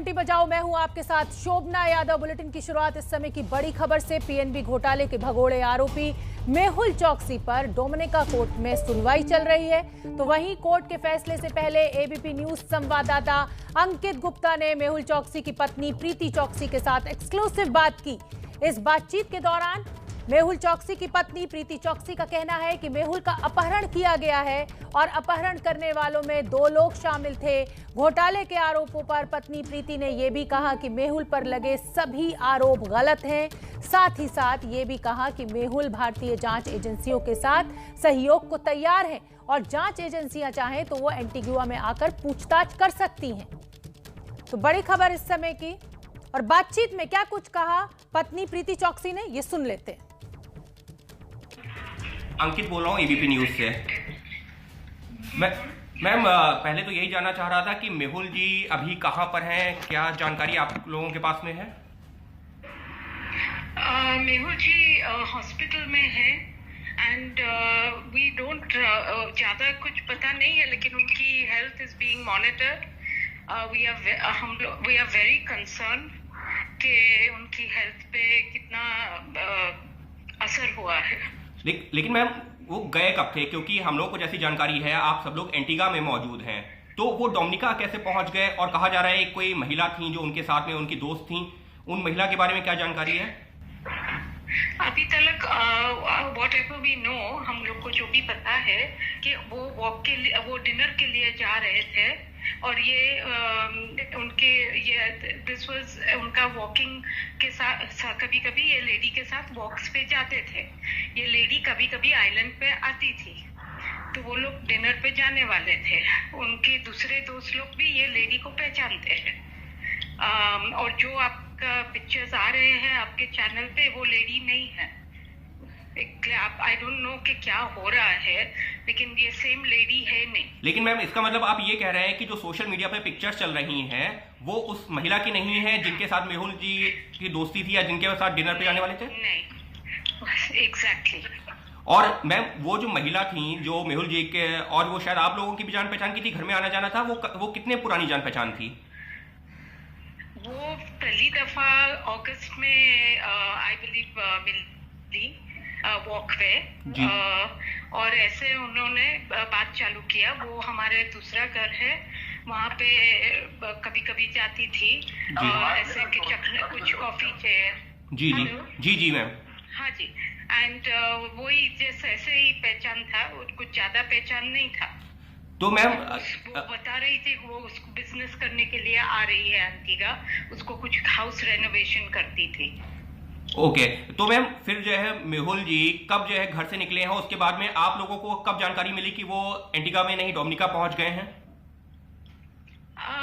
घंटी बजाओ, मैं हूं आपके साथ शोभना यादव। बुलेटिन की शुरुआत इस समय की बड़ी खबर से। पीएनबी घोटाले के भगोड़े आरोपी मेहुल चौकसी पर डोमिनिका कोर्ट में सुनवाई चल रही है। तो वहीं कोर्ट के फैसले से पहले एबीपी न्यूज संवाददाता अंकित गुप्ता ने मेहुल चौकसी की पत्नी प्रीति चौकसी के साथ एक्सक्लूसिव बात की। इस बातचीत के दौरान मेहुल चौकसी की पत्नी प्रीति चौकसी का कहना है कि मेहुल का अपहरण किया गया है और अपहरण करने वालों में 2 लोग शामिल थे। घोटाले के आरोपों पर पत्नी प्रीति ने यह भी कहा कि मेहुल पर लगे सभी आरोप गलत हैं। साथ ही साथ ये भी कहा कि मेहुल भारतीय जांच एजेंसियों के साथ सहयोग को तैयार है और जांच एजेंसियां चाहें तो वो एंटीगुआ में आकर पूछताछ कर सकती हैं। तो बड़ी खबर इस समय की, और बातचीत में क्या कुछ कहा पत्नी प्रीति चौकसी ने, ये सुन लेते हैं। अंकित बोल रहा हूँ एबीपी न्यूज से। मैम पहले तो यही जानना चाह रहा था कि मेहुल जी अभी कहाँ पर हैं, क्या जानकारी आप लोगों के पास में है? मेहुल जी हॉस्पिटल में है एंड वी डोंट ज़्यादा कुछ पता नहीं है, लेकिन उनकी health is being monitored. We are very concern कि उनकी हेल्थ पे कितना असर हुआ है। लेकिन मैम वो गए कब थे? क्योंकि हम लोग को जैसी जानकारी है आप सब लोग एंटीगा में मौजूद हैं, तो वो डोमिनिका कैसे पहुंच गए? और कहा जा रहा है कोई महिला थी जो उनके साथ में उनकी दोस्त थी, उन महिला के बारे में क्या जानकारी है? अभी तक व्हाट एवर वी नो, हम लोग को जो भी पता है कि वो डिनर के लिए जा रहे थे और दिस वाज उनका वॉकिंग के साथ। कभी कभी ये लेडी के साथ वॉक्स पे जाते थे। ये लेडी कभी कभी आइलैंड पे आती थी, तो वो लोग डिनर पे जाने वाले थे। उनके दूसरे दोस्त लोग भी ये लेडी को पहचानते हैं। और जो आपका पिक्चर्स आ रहे हैं आपके चैनल पे, वो लेडी नहीं है। आई डोंट नो कि क्या हो रहा है, लेकिन ये सेम लेडी है नहीं। लेकिन मैम इसका मतलब आप ये कह रहे हैं कि जो सोशल मीडिया पे पिक्चर्स चल रही हैं वो उस महिला की नहीं है जिनके साथ मेहुल जी की दोस्ती थी या जिनके साथ डिनर पे जाने वाले थे? नहीं, एग्जैक्टली। और मैम वो जो महिला थी जो मेहुल जी के, और वो शायद आप लोगों की भी जान पहचान की थी, घर में आना जाना था, वो कितने पुरानी जान पहचान थी? वो पहली दफा अगस्त में आई बिलीव मिली वॉकवे, और ऐसे उन्होंने बात चालू किया। वो हमारे दूसरा घर है, वहाँ पे कभी कभी जाती थी ऐसे कि कुछ कॉफी चेयर। जी जी जी जी मैम। हाँ जी, एंड वही जैसे ऐसे ही पहचान था, कुछ ज्यादा पहचान नहीं था। तो मैम वो बता रही थी वो उसको बिजनेस करने के लिए आ रही है एंटीगा, उसको कुछ हाउस रेनोवेशन करती थी। ओके, तो मैम फिर जो है मेहुल जी कब जो है घर से निकले हैं? उसके बाद में आप लोगों को कब जानकारी मिली कि वो एंटीगा में नहीं डोमिनिका पहुंच गए हैं?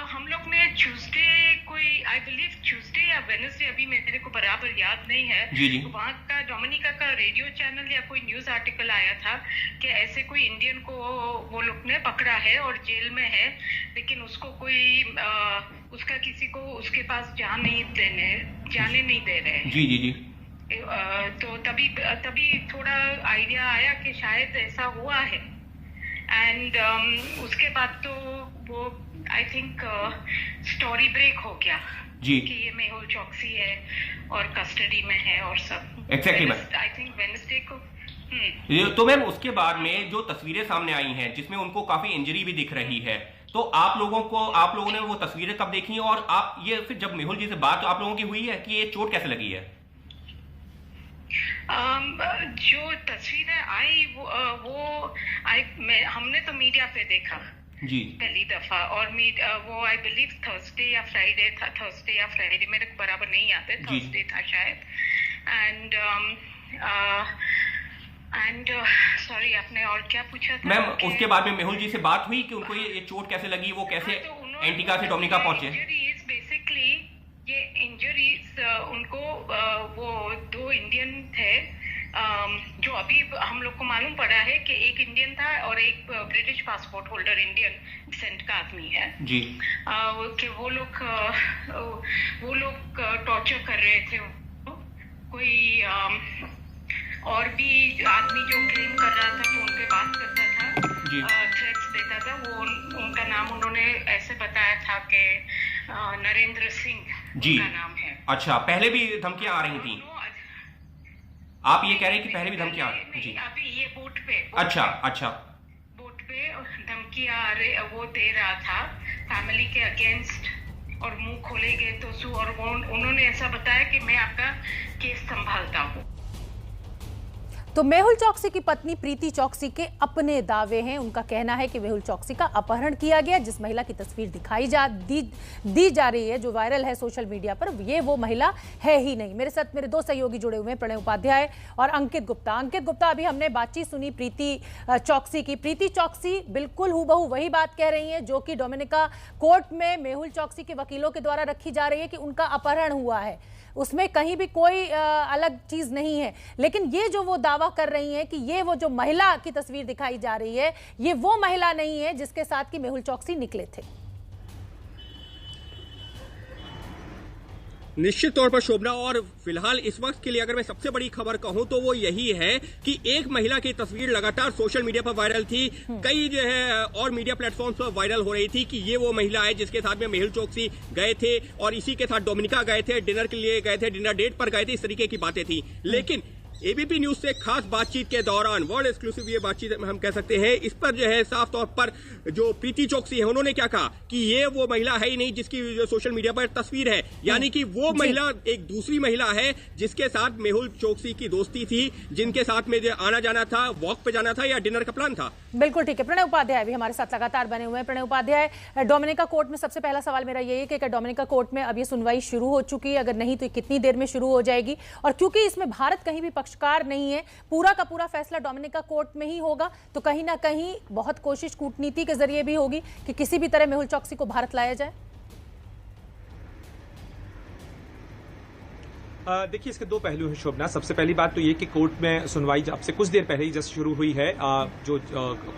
हम लोग ने ट्यूसडे, कोई आई बिलीव ट्यूसडे या वेडनेसडे, अभी मेरे को बराबर याद नहीं है। जी जी। तो वहाँ का डोमिनिका का रेडियो चैनल या कोई न्यूज आर्टिकल आया था कि ऐसे कोई इंडियन को वो लोग ने पकड़ा है और जेल में है, लेकिन उसको कोई उसका किसी को उसके पास जाने नहीं दे रहे हैं। जी जी जी। तो तभी थोड़ा आइडिया आया कि शायद ऐसा हुआ है। एंड उसके बाद तो वो आई थिंक स्टोरी ब्रेक हो गया जी कि ये मेहुल चौकसी है और कस्टडी में है और सब। Exactly ma'am, I think Wednesday को। तो मैम उसके बाद में जो तस्वीरें सामने आई हैं जिसमें उनको काफी इंजरी भी दिख रही है, तो आप लोगों ने वो तस्वीरें कब देखी और आप ये फिर जब मेहुल जी से बात आप लोगों की हुई है कि ये चोट कैसे लगी है? जो तस्वीरें आई हमने तो मीडिया पे देखा जी पहली दफा, और वो आई बिलीव थर्सडे या फ्राइडे, मेरे को बराबर नहीं याद है, थर्सडे था शायद। एंड सॉरी, आपने और क्या पूछा था? मैम उसके बाद में मेहुल जी से बात हुई कि उनको ये चोट कैसे लगी, वो कैसे एंटीगा से डोमिनिका पहुंचे? बेसिकली ये इंजरीज उनको वो 2 इंडियन थे जो अभी हम लोग को मालूम पड़ा है कि एक इंडियन था और एक British passport holder Indian descent का आदमी है जी। कि वो लोग टॉर्चर कर रहे थे कोई और भी आदमी जो क्लेम कर रहा था कि उनके बात करता था, थ्रेट्स देता था, वो उनका नाम उन्होंने ऐसे बताया था कि नरेंद्र सिंह जी का नाम है। अच्छा, पहले भी धमकियां आ रही थी? आप ये कह रहे हैं कि पहले भी धमकियां? जी, अभी ये बोट पे अच्छा बोट पे धमकियां वो दे रहा था फैमिली के अगेंस्ट, और मुंह खोलेंगे तो और उन्होंने ऐसा बताया कि मैं आपका केस संभालता हूँ। तो मेहुल चौकसी की पत्नी प्रीति चौकसी के अपने दावे हैं। उनका कहना है कि मेहुल चौकसी का अपहरण किया गया। जिस महिला की तस्वीर दी जा रही है, जो वायरल है सोशल मीडिया पर, ये वो महिला है ही नहीं। मेरे साथ मेरे दो सहयोगी जुड़े हुए हैं, प्रणय उपाध्याय और अंकित गुप्ता। अंकित गुप्ता, अभी हमने बातचीत सुनी प्रीति चौकसी की। प्रीति चौकसी बिल्कुल हूबहू वही बात कह रही हैं जो कि डोमिनिका कोर्ट में मेहुल चौकसी के वकीलों के द्वारा रखी जा रही है कि उनका अपहरण हुआ है। उसमें कहीं भी कोई अलग चीज नहीं है। लेकिन ये जो वो दावा कर रही हैं कि ये वो जो महिला की तस्वीर दिखाई जा रही है, ये वो महिला नहीं है जिसके साथ कि मेहुल चौकसी निकले थे। निश्चित तौर पर शोभना, और फिलहाल इस वक्त के लिए अगर मैं सबसे बड़ी खबर कहूं तो वो यही है कि एक महिला की तस्वीर लगातार सोशल मीडिया पर वायरल थी, कई जो है और मीडिया प्लेटफॉर्म्स पर वायरल हो रही थी कि ये वो महिला है जिसके साथ में मेहुल चौकसी गए थे और इसी के साथ डोमिनिका गए थे, डिनर के लिए गए थे, डिनर डेट पर गए थे, इस तरीके की बातें थी। लेकिन एबीपी न्यूज से खास बातचीत के दौरान, वर्ल्ड एक्सक्लूसिव ये बातचीत हम कह सकते हैं, इस पर जो है साफ तौर पर जो प्रीति चौकसी है उन्होंने क्या कहा कि ये वो महिला है ही नहीं जिसकी जो सोशल मीडिया पर तस्वीर है, यानी कि वो महिला एक दूसरी महिला है जिसके साथ मेहुल चौकसी की दोस्ती थी, जिनके साथ में जो आना जाना था, वॉक पे जाना था या डिनर का प्लान था। बिल्कुल ठीक है। प्रणय उपाध्याय भी हमारे साथ लगातार बने हुए हैं। प्रणय उपाध्याय, डोमिनिका कोर्ट में सबसे पहला सवाल मेरा यही है कि डोमिनिका कोर्ट में अब ये सुनवाई शुरू हो चुकी है? अगर नहीं तो कितनी देर में शुरू हो जाएगी? और क्योंकि इसमें भारत कहीं भी पक्षकार नहीं है, पूरा का पूरा फैसला डोमिनिका कोर्ट में ही होगा, तो कहीं ना कहीं बहुत कोशिश कूटनीति के जरिए भी होगी कि किसी भी तरह मेहुल चौकसी को भारत लाया जाए। देखिए, इसके दो पहलू हैं शोभना। सबसे पहली बात तो ये कि कोर्ट में सुनवाई अब से कुछ देर पहले ही जस्ट शुरू हुई है। जो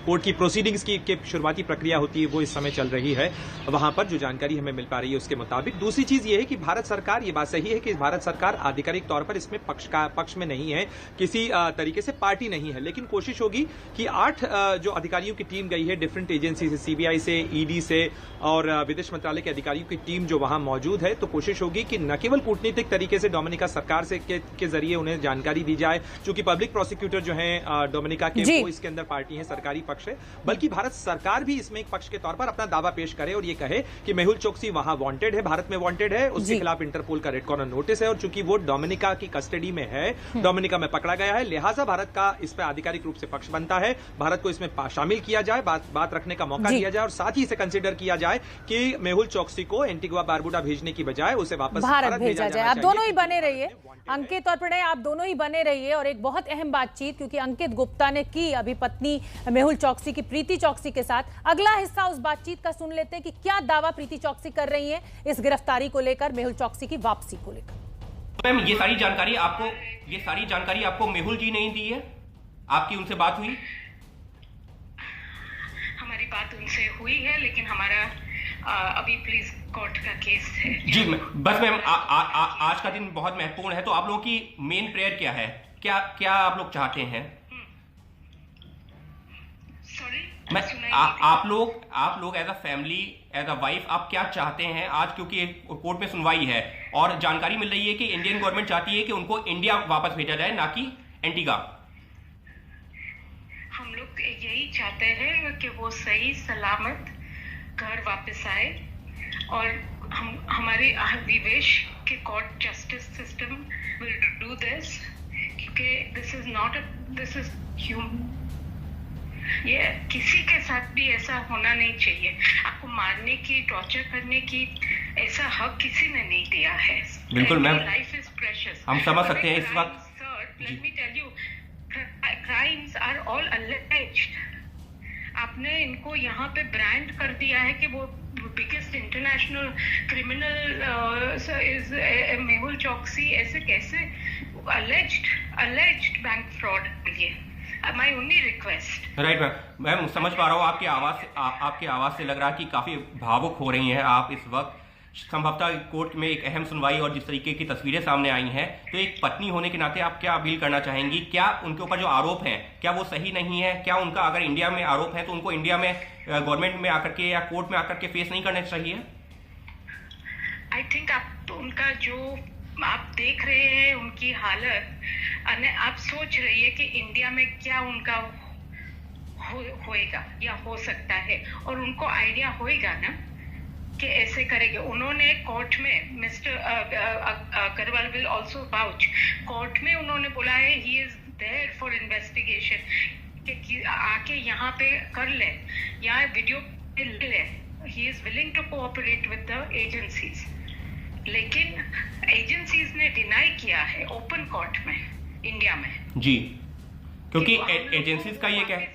कोर्ट की प्रोसीडिंग्स की शुरुआती प्रक्रिया होती है वो इस समय चल रही है। वहां पर जो जानकारी हमें मिल पा रही है उसके मुताबिक। दूसरी चीज ये है कि भारत सरकार, ये बात सही है कि भारत सरकार आधिकारिक तौर पर इसमें पक्ष में नहीं है, किसी तरीके से पार्टी नहीं है, लेकिन कोशिश होगी कि 8 जो अधिकारियों की टीम गई है डिफरेंट एजेंसी से, सीबीआई से, ईडी से और विदेश मंत्रालय के अधिकारियों की टीम जो वहां मौजूद है, तो कोशिश होगी कि न केवल कूटनीतिक तरीके से डोमिनिका सरकार से के जरिए उन्हें जानकारी दी जाए, चूंकि पब्लिक प्रोसिक्यूटर जो है डोमिनिका के, वो इसके अंदर पार्टी है, सरकारी पक्ष है, बल्कि भारत सरकार भी इसमें एक पक्ष के तौर पर अपना दावा पेश करे और ये कहे कि मेहुल चौकसी वहां वांटेड है, भारत में वांटेड है, उसके खिलाफ इंटरपोल का रेड कॉर्नर नोटिस है, और चूंकि वो डोमिनिका की कस्टडी में है, डोमिनिका में पकड़ा गया है, लिहाजा भारत का इस पर आधिकारिक रूप से पक्ष बनता है। भारत को इसमें शामिल किया जाए, बात रखने का मौका दिया जाए और साथ ही इसे कंसिडर किया जाए कि मेहुल चौकसी को एंटीगुआ बारबुडा भेजने की बजाय उसे वापस भारत भेजा जाए। आप दोनों ही बने रहिए, अंकित और प्रणय, आप दोनों ही बने रहिए। और एक बहुत अहम बातचीत, क्योंकि अंकित गुप्ता ने की अभी पत्नी मेहुल चौकसी की प्रीति चौकसी के साथ, अगला हिस्सा उस बातचीत का सुन लेते हैं कि क्या दावा प्रीति चौकसी कर रही है इस गिरफ्तारी को लेकर, मेहुल चौकसी की वापसी को लेकर। मैम, ये सारी जानकारी आपको मेहुल जी नहीं दी है? आपकी उनसे बात हुई? हमारी बात उनसे हुई है, लेकिन हमारा अभी प्लीज कोर्ट का केस है जी। बस मैम, आज का दिन बहुत महत्वपूर्ण है, तो आप लोगों की मेन प्रेयर क्या है? क्या आप लोग चाहते हैं? सॉरी, आप लोग as a family, as a wife, आप क्या चाहते हैं आज? क्योंकि कोर्ट में सुनवाई है और जानकारी मिल रही है कि इंडियन गवर्नमेंट चाहती है कि उनको इंडिया वापस भेजा जाए, ना कि एंटीगा। हम लोग यही चाहते हैं कि वो सही सलामत घर वापस आए, और हमारे विवेश के court justice system will do this, क्योंकि दिस इज ह्यूमन। ये किसी के साथ भी ऐसा होना नहीं चाहिए। आपको मारने की, टॉर्चर करने की ऐसा हक किसी ने नहीं दिया है। बिल्कुल मैम, लाइफ इज प्रेशियस। हम समझ सकते हैं इस वक्त। Sir, let me tell you, crimes are all alleged. आपने इनको यहाँ पे ब्रांड कर दिया है कि वो biggest international criminal is Mehul Choksi. ऐसे कैसे? Alleged bank fraud. ये my only request. Right ma'am, समझ पा रहा हूँ आपकी आवाज से लग रहा है कि काफी भावुक हो रही हैं आप इस वक्त। संभवतः कोर्ट में एक अहम सुनवाई और जिस तरीके की तस्वीरें सामने आई हैं, तो एक पत्नी होने के नाते आप क्या अपील करना चाहेंगी? क्या उनके ऊपर जो आरोप हैं, क्या वो सही नहीं है? क्या उनका अगर इंडिया में आरोप है तो उनको इंडिया में गवर्नमेंट में आकर के या कोर्ट में आकर के फेस नहीं करना चाहिए? आई थिंक आप तो उनका जो आप देख रहे हैं उनकी हालत, आप सोच रही है कि इंडिया में क्या उनका होएगा या हो सकता है, और उनको आइडिया होएगा ना कि ऐसे करेंगे। उन्होंने कोर्ट में, mister Agarwal will also vouch, court में उन्होंने बोला है he is there for investigation, कि आके यहाँ पे कर ले, यहाँ वीडियो ले ले, he is willing to cooperate with the agencies. लेकिन एजेंसीज ने डिनाई किया है ओपन कोर्ट में इंडिया में जी, क्योंकि एजेंसीज का ये क्या है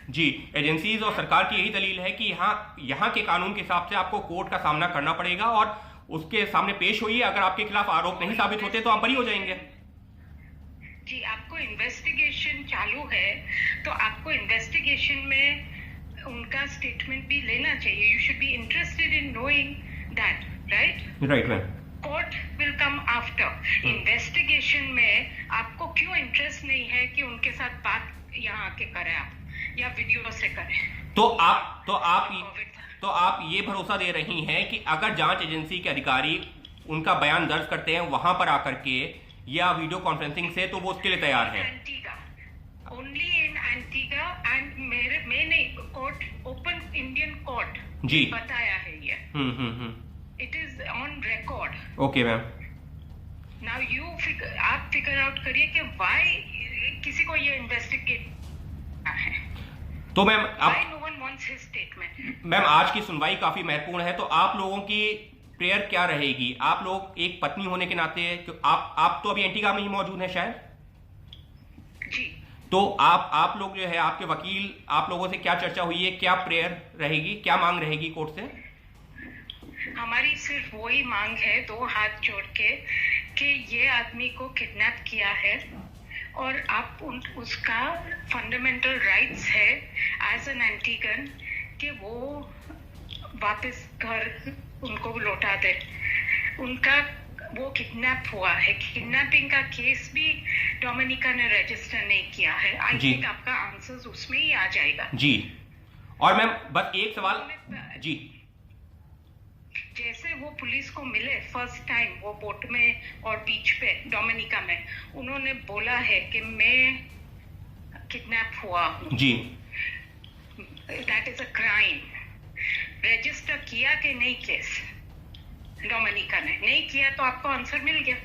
जी, एजेंसीज और सरकार की यही दलील है कि यहाँ के कानून के हिसाब से आपको कोर्ट का सामना करना पड़ेगा और उसके सामने पेश होइए, अगर आपके खिलाफ आरोप नहीं साबित होते तो आप बरी हो जाएंगे। जी, आपको इन्वेस्टिगेशन चालू है तो आपको इन्वेस्टिगेशन में उनका स्टेटमेंट भी लेना चाहिए। You should be interested in knowing that, right ma'am. Court will come after. Investigation में आपको क्यों इंटरेस्ट नहीं है कि उनके साथ बात यहाँ आके करें आप या वीडियो से करें? तो आप ये भरोसा दे रही हैं कि अगर जांच एजेंसी के अधिकारी उनका बयान दर्ज करते हैं वहां पर आकर के या वीडियो कॉन्फ्रेंसिंग से, तो वो उसके लिए तैयार हैं? ओनली इन एंटीगा एंड मैंने कोर्ट, ओपन इंडियन कोर्ट जी बताया है ये। It is on record. Okay ma'am. Now आप फिगर आउट करिए कि व्हाई किसी को ये इन्वेस्टिगेट है। तो ma'am no one wants his statement. Ma'am आज की सुनवाई काफी महत्वपूर्ण है, तो आप लोगों की प्रेयर क्या रहेगी? आप लोग एक पत्नी होने के नाते, आप तो अभी एंटीगा में ही मौजूद हैं शायद जी, तो आप लोग जो है, आपके वकील, आप लोगों से क्या चर्चा हुई है, क्या प्रेयर रहेगी, क्या मांग रहेगी कोर्ट से? हमारी सिर्फ वही मांग है, दो हाथ जोड़ के, कि ये आदमी को किडनैप किया है और आप उसका फंडामेंटल राइट्स है एज एन एंटीगन कि वो वापस घर उनको लौटा दे। उनका वो किडनैप हुआ है, किडनैपिंग का केस भी डोमिनिका ने रजिस्टर नहीं किया है। आई थिंक आपका आंसर उसमें ही आ जाएगा जी। और मैम बस एक सवाल जी, जैसे वो पुलिस को मिले फर्स्ट टाइम वो बोट में और बीच पे डोमिनिका में, उन्होंने बोला है कि मैं किडनैप हुआ हूँ जी, that is a crime. Register किया कि नहीं केस डोमिनिका ने? नहीं किया तो आपको आंसर मिल गया।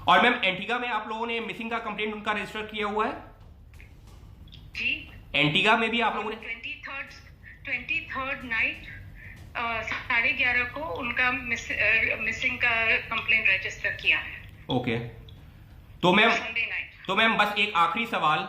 और मैम एंटीगा में आप लोगों ने मिसिंग का कंप्लेंट उनका रजिस्टर किया हुआ है जी? एंटीगा में भी आप लोगों ने 23rd नाइट 11:30 को उनका मिसिंग का कंप्लेंट रजिस्टर किया है। ओके, तो मैम संडे नाइट। तो मैम बस एक आखिरी सवाल,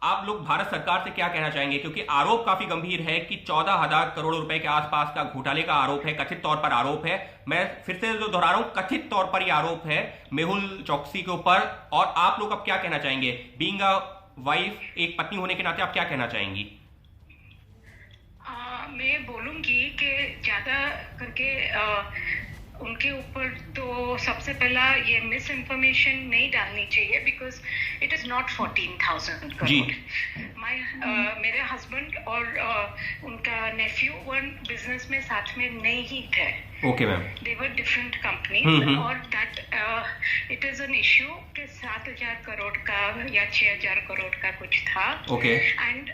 आप लोग भारत सरकार से क्या कहना चाहेंगे? क्योंकि आरोप काफी गंभीर है कि 14,000 करोड़ रुपए के आसपास का घोटाले का आरोप है, कथित तौर पर आरोप है। मैं फिर से जो दोहरा रहा हूं, कथित तौर पर यह आरोप है मेहुल चौकसी के ऊपर, और आप लोग अब क्या कहना चाहेंगे? बीइंग अ वाइफ, एक पत्नी होने के नाते आप क्या कहना चाहेंगी? मैं बोलूंगी कि ज्यादा करके उनके ऊपर तो सबसे पहला ये मिस इन्फॉर्मेशन नहीं डालनी चाहिए, because it is not 14,000 crore. मेरे हस्बैंड और उनका नेफ्यू वन बिजनेस में साथ में नहीं थे। Okay ma'am. They were different company, और that it is an issue कि 7,000 करोड़ का या 6,000 करोड़ का कुछ था। Okay. And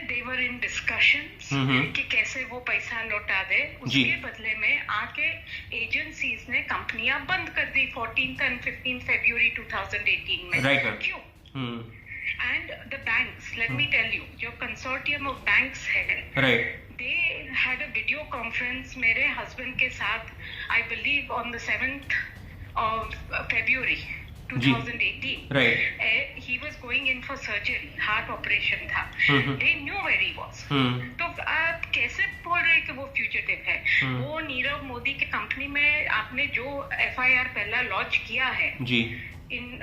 they were in discussions कि कैसे वो पैसा लौटा दे। उसके बदले में आके एजेंसीज ने कंपनियां बंद कर दी 14th and 15th February 2018 में। क्यों? And the banks, let me tell you, जो कंसोर्टियम ऑफ बैंक्स है, they had a video conference मेरे हस्बैंड के साथ, I believe on the 7th of February 2018. He was going in for surgery, heart operation था। They knew where he was. तो आप कैसे बोल रहे हैं कि वो फ्यूजिटिव है? वो नीरव मोदी के कंपनी में आपने जो FIR पहला लॉन्च किया है जी इन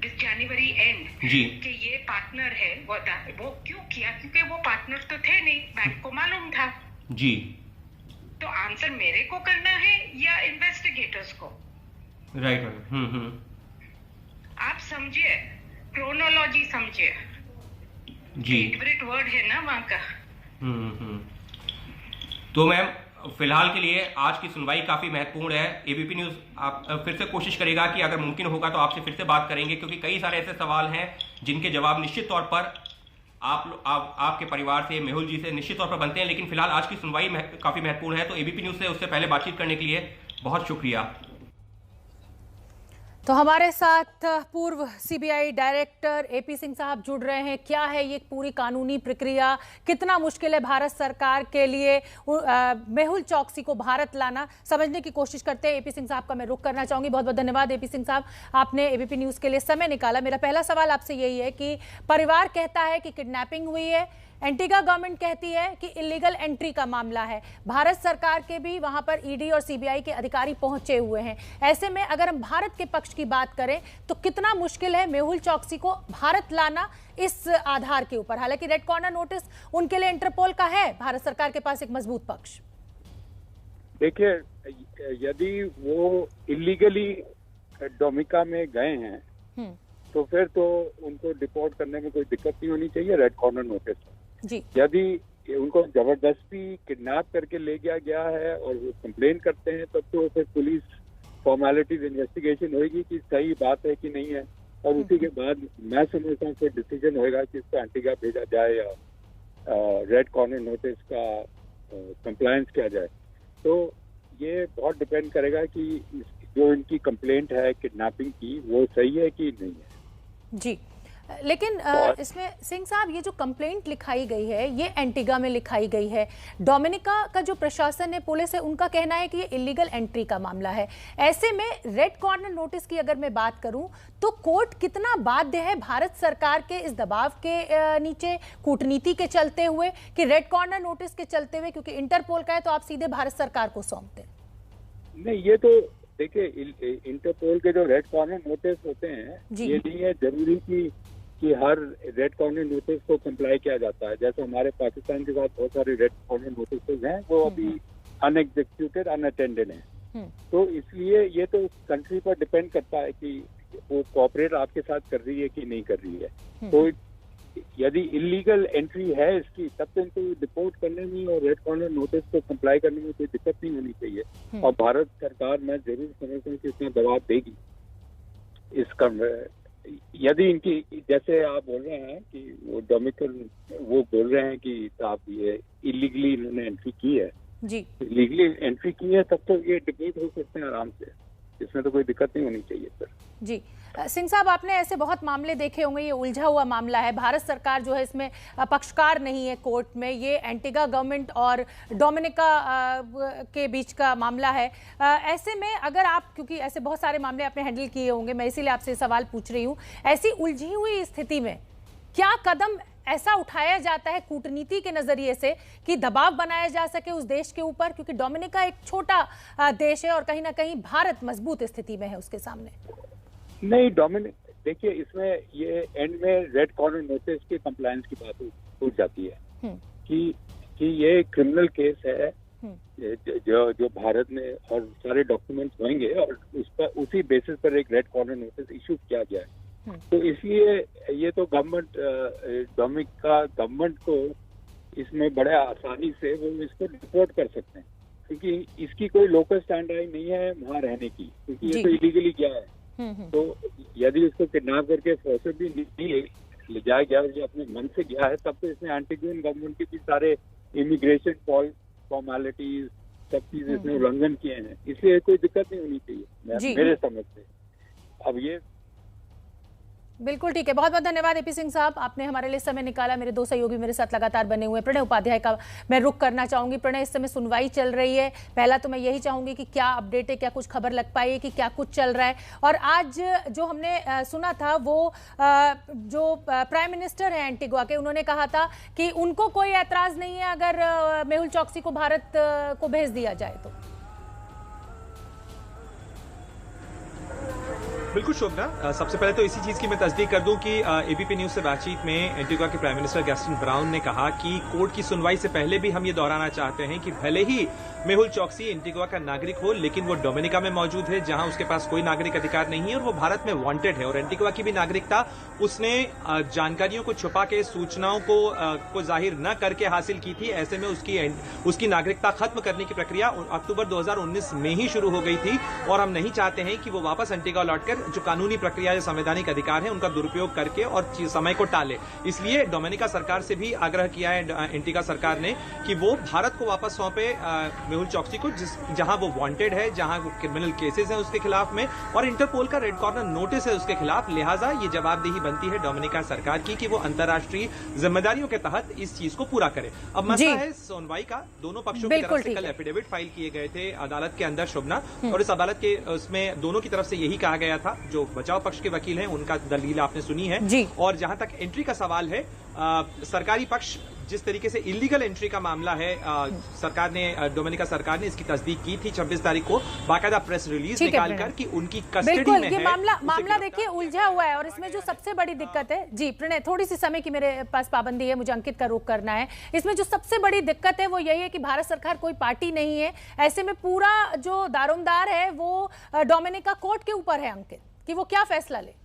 जनवरी एंड जी कि ये पार्टनर है, वो क्यों किया? क्योंकि वो पार्टनर तो थे नहीं, बैंक को मालूम था जी। तो आंसर मेरे को करना है या इन्वेस्टिगेटर्स को? राइट। आप समझिए, क्रोनोलॉजी समझिए जी, फेवरेट वर्ड है ना वहां का। तो मैम फिलहाल के लिए आज की सुनवाई काफी महत्वपूर्ण है। एबीपी न्यूज आप फिर से कोशिश करेगा कि अगर मुमकिन होगा तो आपसे फिर से बात करेंगे, क्योंकि कई सारे ऐसे सवाल हैं जिनके जवाब निश्चित तौर पर आपके परिवार से, मेहुल जी से निश्चित तौर पर बनते हैं। लेकिन फिलहाल आज की सुनवाई काफी महत्वपूर्ण है, तो एबीपी न्यूज से उससे पहले बातचीत करने के लिए बहुत शुक्रिया। तो हमारे साथ पूर्व सीबीआई डायरेक्टर एपी सिंह साहब जुड़ रहे हैं। क्या है ये पूरी कानूनी प्रक्रिया, कितना मुश्किल है भारत सरकार के लिए मेहुल चौकसी को भारत लाना, समझने की कोशिश करते हैं। एपी सिंह साहब का मैं रुख करना चाहूंगी। बहुत बहुत धन्यवाद एपी सिंह साहब, आपने एबीपी न्यूज के लिए समय निकाला। मेरा पहला सवाल आपसे यही है कि परिवार कहता है कि किडनैपिंग हुई है, एंटीगा गवर्नमेंट कहती है कि इलीगल एंट्री का मामला है, भारत सरकार के भी वहां पर ईडी और सीबीआई के अधिकारी पहुंचे हुए हैं। ऐसे में अगर हम भारत के पक्ष की बात करें तो कितना मुश्किल है मेहुल चौकसी को भारत लाना इस आधार के ऊपर। हालांकि रेड कॉर्नर नोटिस उनके लिए इंटरपोल का है, भारत सरकार के पास एक मजबूत पक्ष। देखिए, यदि वो इलीगली डोमिका में गए हैं तो फिर तो उनको डिपोर्ट करने में कोई दिक्कत नहीं होनी चाहिए रेड कॉर्नर नोटिस जी। यदि उनको जबरदस्ती किडनैप करके ले गया है और वो कंप्लेन करते हैं तब तो फिर पुलिस फॉर्मेलिटीज इन्वेस्टिगेशन होगी कि सही बात है कि नहीं है, और उसी के बाद मैं समझता हूँ फिर डिसीजन होगा कि इसको एंटीगा भेजा जाए या रेड कॉर्नर नोटिस का कंप्लायंस किया जाए। तो ये बहुत डिपेंड करेगा कि जो इनकी कंप्लेंट है किडनैपिंग की वो सही है कि नहीं है जी। लेकिन इसमें सिंह साहब, ये जो कंप्लेंट लिखाई गई है ये एंटीगा में लिखाई गई है। डोमिनिका का जो प्रशासन है, पुलिस है, उनका कहना है कि ये इलीगल एंट्री का मामला है। ऐसे में रेड कॉर्नर नोटिस की अगर मैं बात करूं तो कोर्ट कितना बाध्य है भारत सरकार के इस दबाव के नीचे, कूटनीति के चलते हुए, कि रेड कॉर्नर नोटिस के चलते हुए, क्योंकि इंटरपोल का है तो आप सीधे भारत सरकार को सौंपते हैं? नहीं, ये तो देखिए इंटरपोल के जो रेड कॉर्नर नोटिस होते हैं ये नहीं है जरूरी कि हर रेड कॉर्नर नोटिस को कंप्लाई किया जाता है। जैसे हमारे पाकिस्तान के साथ बहुत सारे रेड कॉर्नर नोटिस हैं वो अभी अनएग्जीक्यूटेड, अनअटेंडेड हैं। तो इसलिए ये तो कंट्री पर डिपेंड करता है कि वो कोऑपरेट आपके साथ कर रही है कि नहीं कर रही है। तो यदि इलीगल एंट्री है इसकी तब तो इनको डिपोर्ट करने में और रेड कॉर्नर नोटिस को कंप्लाई करने में कोई दिक्कत नहीं होनी चाहिए। और भारत सरकार मैं जरूर समझता हूँ कि इतना दबाव देगी इसका। यदि इनकी, जैसे आप बोल रहे हैं कि वो डोमिकल वो बोल रहे हैं कि आप ये इलीगली इन्होंने एंट्री की है जी, इलीगली एंट्री की है, तब तो ये डिपोर्ट हो सकते हैं आराम से, इसमें तो कोई दिक्कत नहीं होनी चाहिए सर जी। सिंह साहब, आपने ऐसे बहुत मामले देखे होंगे, ये उलझा हुआ मामला है, भारत सरकार जो है इसमें पक्षकार नहीं है कोर्ट में, ये एंटीगा गवर्नमेंट और डोमिनिका के बीच का मामला है। ऐसे में अगर आप, क्योंकि ऐसे बहुत सारे मामले आपने हैंडल किए होंगे, मैं इसीलिए आपसे सवाल पूछ रही हूँ, ऐसी उलझी हुई स्थिति में क्या कदम ऐसा उठाया जाता है कूटनीति के नजरिए से कि दबाव बनाया जा सके उस देश के ऊपर, क्योंकि डोमिनिका एक छोटा देश है और कहीं ना कहीं भारत मजबूत स्थिति में है उसके सामने? नहीं, देखिए इसमें ये एंड में रेड कॉर्नर नोटिस के कंप्लायंस की बात हो जाती है कि ये क्रिमिनल केस है जो भारत में, और सारे डॉक्यूमेंट्स होंगे और उसी बेसिस पर एक रेड कॉर्नर नोटिस इशू किया गया है। तो इसलिए ये तो डोमिनिका गवर्नमेंट को इसमें बड़े आसानी से वो इसको डिपोर्ट कर सकते हैं, क्योंकि इसकी कोई लोकल स्टैंडर्ड नहीं है वहाँ रहने की, क्योंकि ये तो इलीगली गया है। तो यदि उसको किडनैप करके फोर्सबली नहीं ले जाया गया, ये अपने मन से गया है, तब तो इसने एंटीगुइन गवर्नमेंट के भी सारे इमिग्रेशन फॉर्मेलिटीज सब चीज इसने उल्लंघन किए हैं, इसलिए कोई दिक्कत नहीं होनी चाहिए मेरे समझ से। अब ये बिल्कुल ठीक है। बहुत बहुत धन्यवाद एपी सिंह साहब, आपने हमारे लिए समय निकाला। मेरे दो सहयोगी मेरे साथ लगातार बने हुए। प्रणय उपाध्याय का मैं रुख करना चाहूंगी। प्रणय, इस समय सुनवाई चल रही है, पहला तो मैं यही चाहूंगी कि क्या अपडेट है, क्या कुछ खबर लग पाई है कि क्या कुछ चल रहा है? और आज जो हमने सुना था वो जो प्राइम मिनिस्टर है एंटीगुआ के, उन्होंने कहा था कि उनको कोई ऐतराज नहीं है अगर मेहुल चौकसी को भारत को भेज दिया जाए तो। बिल्कुल शोभना, सबसे पहले तो इसी चीज की मैं तस्दीक कर दूं कि एबीपी न्यूज से बातचीत में एंटीगा के प्राइम मिनिस्टर गैस्टन ब्राउन ने कहा कि कोर्ट की सुनवाई से पहले भी हम ये दोहराना चाहते हैं कि भले ही मेहुल चोकसी एंटीगा का नागरिक हो, लेकिन वो डोमिनिका में मौजूद है जहां उसके पास कोई नागरिक अधिकार नहीं है और वो भारत में वांटेड है। और एंटीगा की भी नागरिकता उसने जानकारियों को छुपा के, सूचनाओं को जाहिर न करके हासिल की थी। ऐसे में उसकी नागरिकता खत्म करने की प्रक्रिया अक्टूबर 2019 में ही शुरू हो गई थी और हम नहीं चाहते हैं कि वो वापस एंटीगा लौटकर जो कानूनी प्रक्रिया या संवैधानिक अधिकार है उनका दुरुपयोग करके और समय को टाले। इसलिए डोमिनिका सरकार से भी आग्रह किया है एंटीगा सरकार ने कि वो भारत को वापस सौंपे मेहुल चोकसी को, जहां वो वांटेड है, जहां वो क्रिमिनल केसेस हैं उसके खिलाफ में और इंटरपोल का रेड कॉर्नर नोटिस है उसके खिलाफ। लिहाजा ये जवाबदेही बनती है डोमिनिका सरकार की कि वो अंतर्राष्ट्रीय जिम्मेदारियों के तहत इस चीज को पूरा करे। अब मसला है सुनवाई का। दोनों पक्षों की तरफ से कल एफिडेविट फाइल किए गए थे अदालत के अंदर शोभना, और इस अदालत के उसमें दोनों की तरफ से यही कहा गया था। जो बचाव पक्ष के वकील हैं उनका दलील आपने सुनी है, और जहां तक एंट्री का सवाल है, सरकारी पक्ष जिस तरीके से इलीगल एंट्री का मामला है, सरकार ने, डोमिनिका सरकार ने इसकी तस्दीक की थी 26 तारीख को बाकायदा प्रेस रिलीज निकालकर कि उनकी कस्टडी में ये मामला देखिए उलझा हुआ है। और इसमें जो सबसे बड़ी दिक्कत है, जी प्रणय, थोड़ी सी समय की मेरे पास पाबंदी है, मुझे अंकित का रुख करना है। इसमें जो सबसे बड़ी दिक्कत है वो यही है कि भारत सरकार कोई पार्टी नहीं है। ऐसे में पूरा जो दारोमदार है वो डोमिनिका कोर्ट के ऊपर है अंकित, कि वो क्या फैसला ले।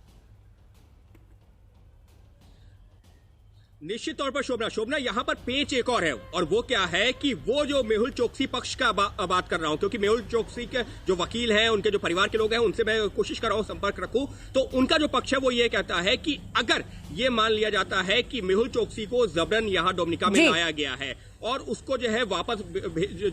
निश्चित तौर पर शोभना यहाँ पर पेच एक और है, और वो क्या है कि वो जो मेहुल चोकसी पक्ष का बात कर रहा हूँ, क्योंकि मेहुल चोकसी के जो वकील हैं, उनके जो परिवार के लोग हैं, उनसे मैं कोशिश कर रहा हूँ संपर्क रखूं, तो उनका जो पक्ष है वो ये कहता है कि अगर ये मान लिया जाता है कि मेहुल चोकसी को जबरन यहाँ डोमिनिका में लाया गया है और उसको जो है वापस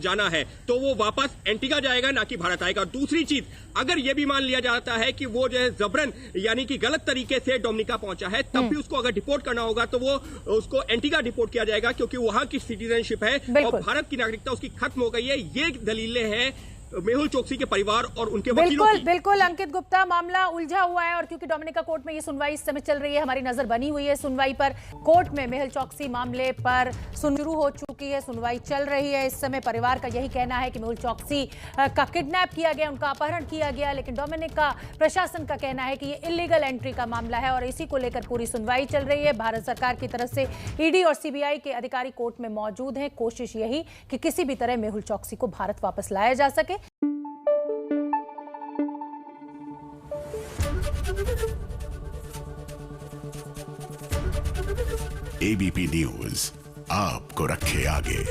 जाना है, तो वो वापस एंटीगा जाएगा, ना कि भारत आएगा। दूसरी चीज, अगर ये भी मान लिया जाता है कि वो जो है जबरन यानी कि गलत तरीके से डोमिनिका पहुंचा है, तब भी उसको अगर डिपोर्ट करना होगा तो वो उसको एंटीगा डिपोर्ट किया जाएगा, क्योंकि वहां की सिटीजनशिप है और भारत की नागरिकता उसकी खत्म हो गई है। ये दलीलें हैं मेहुल चोकसी के परिवार और उनके वकीलों की। बिल्कुल अंकित गुप्ता, मामला उलझा हुआ है और क्योंकि डोमिनिका कोर्ट में ये सुनवाई इस समय चल रही है, हमारी नजर बनी हुई है सुनवाई पर। कोर्ट में मेहुल चोकसी मामले पर शुरू हो चुकी है, सुनवाई चल रही है इस समय। परिवार का यही कहना है कि मेहुल चोकसी का किडनैप किया गया, उनका अपहरण किया गया, लेकिन डोमिनिका प्रशासन का कहना है कि ये इलीगल एंट्री का मामला है और इसी को लेकर पूरी सुनवाई चल रही है। भारत सरकार की तरफ से ईडी और सीबीआई के अधिकारी कोर्ट में मौजूद हैं। कोशिश यही कि किसी भी तरह मेहुल चोकसी को भारत वापस लाया जा सके। एबीपी न्यूज आपको रखे आगे।